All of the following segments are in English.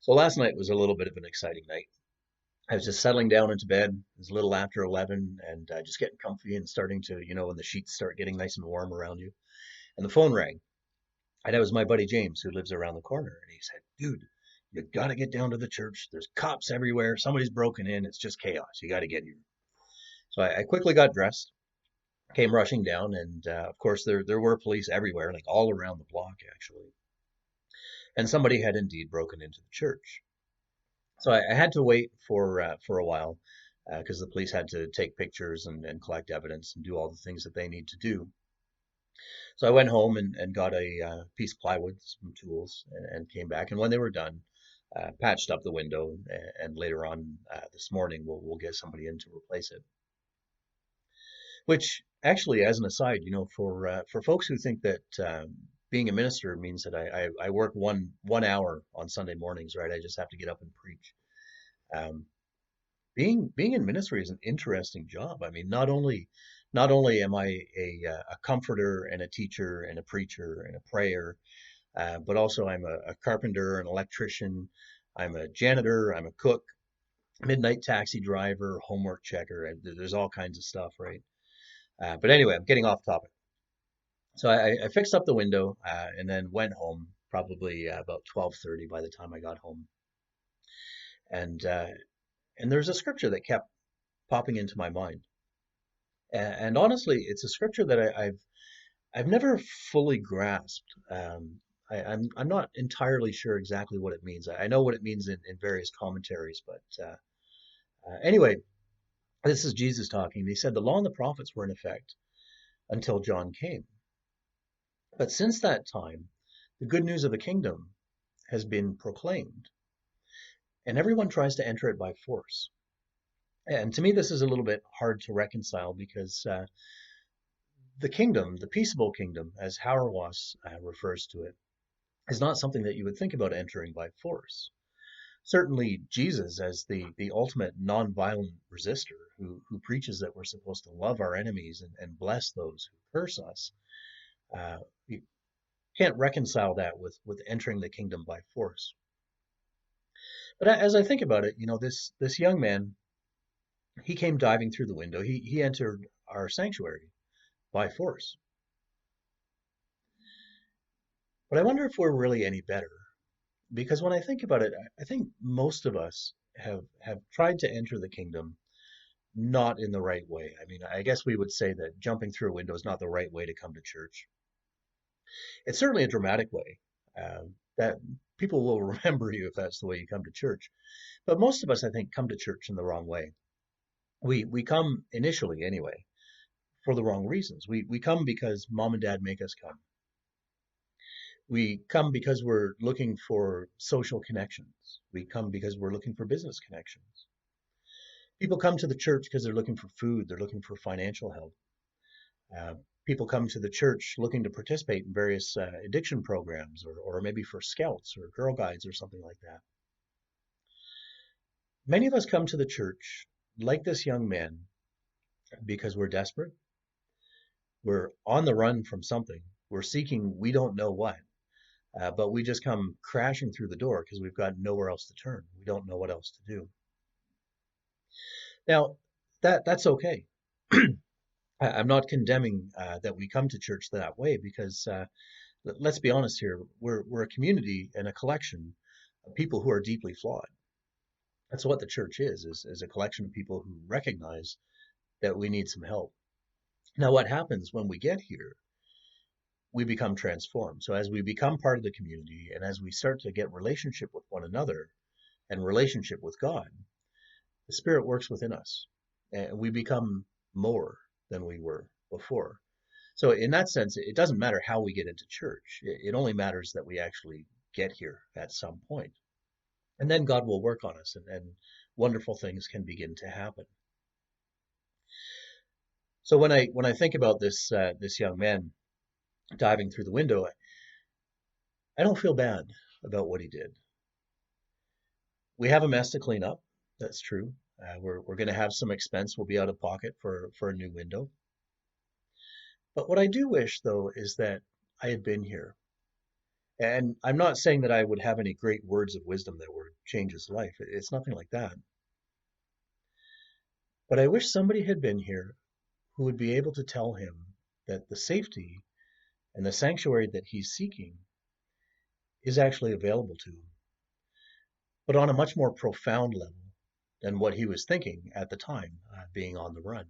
So last night was a little bit of an exciting night. I was just settling down into bed. It was a little after 11 and just getting comfy and starting to, when the sheets start getting nice and warm around you. And the phone rang. And it was my buddy James who lives around the corner. And he said, "Dude, you got to get down to the church. There's cops everywhere. Somebody's broken in. It's just chaos. You got to get here." So I quickly got dressed, came rushing down. And of course, there were police everywhere, like all around the block, actually. And somebody had indeed broken into the church. So I had to wait for a while because the police had to take pictures and collect evidence and do all the things that they need to do. So I went home and got a piece of plywood, some tools, and came back. And when they were done, patched up the window. And later on this morning, we'll get somebody in to replace it. Which actually, as an aside, for folks who think that being a minister means that I work one hour on Sunday mornings, right? I just have to get up and preach. Um, being in ministry is an interesting job. I mean, not only am I a comforter and a teacher and a preacher and a prayer, but also I'm a carpenter, an electrician, I'm a janitor, I'm a cook, midnight taxi driver, homework checker, and there's all kinds of stuff, right? But anyway, I'm getting off topic. So I fixed up the window and then went home, probably about 12:30 by the time I got home. And there's a scripture that kept popping into my mind. And honestly, it's a scripture that I've never fully grasped. I'm not entirely sure exactly what it means. I know what it means in various commentaries, but anyway, this is Jesus talking. He said, "The law and the prophets were in effect until John came. But since that time, the good news of the kingdom has been proclaimed, and everyone tries to enter it by force." And to me, this is a little bit hard to reconcile because the kingdom, the peaceable kingdom, as Hauerwas refers to it, is not something that you would think about entering by force. Certainly, Jesus, as the ultimate nonviolent resistor, who preaches that we're supposed to love our enemies and bless those who curse us, you can't reconcile that with entering the kingdom by force. But as I think about it, this young man, he came diving through the window. He entered our sanctuary by force. But I wonder if we're really any better. Because when I think about it, I think most of us have tried to enter the kingdom not in the right way. I mean, I guess we would say that jumping through a window is not the right way to come to church. It's certainly a dramatic way that people will remember you if that's the way you come to church. But most of us, I think, come to church in the wrong way. We come initially anyway for the wrong reasons. We come because mom and dad make us come. We come because we're looking for social connections. We come because we're looking for business connections. People come to the church because they're looking for food, they're looking for financial help. Uh, People come to the church looking to participate in various addiction programs or maybe for scouts or Girl Guides or something like that. Many of us come to the church like this young man because we're desperate, we're on the run from something, we're seeking we don't know what. But we just come crashing through the door because we've got nowhere else to turn. We don't know what else to do. Now, that's okay. I'm not condemning that we come to church that way because let's be honest here, we're a community and a collection of people who are deeply flawed. That's what the church is a collection of people who recognize that we need some help. Now, what happens when we get here? We become transformed. So as we become part of the community and as we start to get relationship with one another and relationship with God, the Spirit works within us and we become more than we were before. So in that sense, it doesn't matter how we get into church. It only matters that we actually get here at some point. And then God will work on us and wonderful things can begin to happen. So when I think about this young man diving through the window, I don't feel bad about what he did. We have a mess to clean up. That's true. We're going to have some expense. We'll be out of pocket for a new window. But what I do wish, though, is that I had been here And I'm not saying that I would have any great words of wisdom that would change his life. It's nothing like that. But I wish somebody had been here who would be able to tell him that the safety and the sanctuary that he's seeking is actually available to him, but on a much more profound level than what he was thinking at the time, being on the run.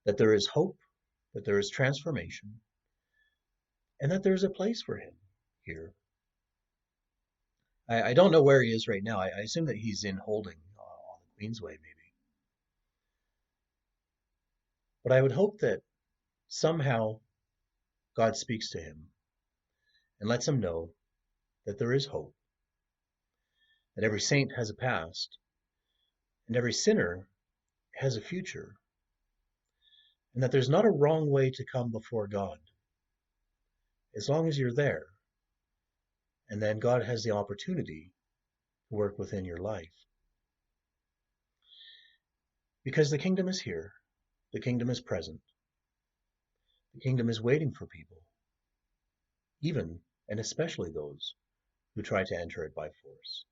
That there is hope, that there is transformation, and that there's a place for him here. I don't know where he is right now. I assume that he's in holding on the Queensway, maybe. But I would hope that somehow God speaks to him and lets him know that there is hope, that every saint has a past, and every sinner has a future, and that there's not a wrong way to come before God as long as you're there. And then God has the opportunity to work within your life. Because the kingdom is here, the kingdom is present, the kingdom is waiting for people, even and especially those who try to enter it by force.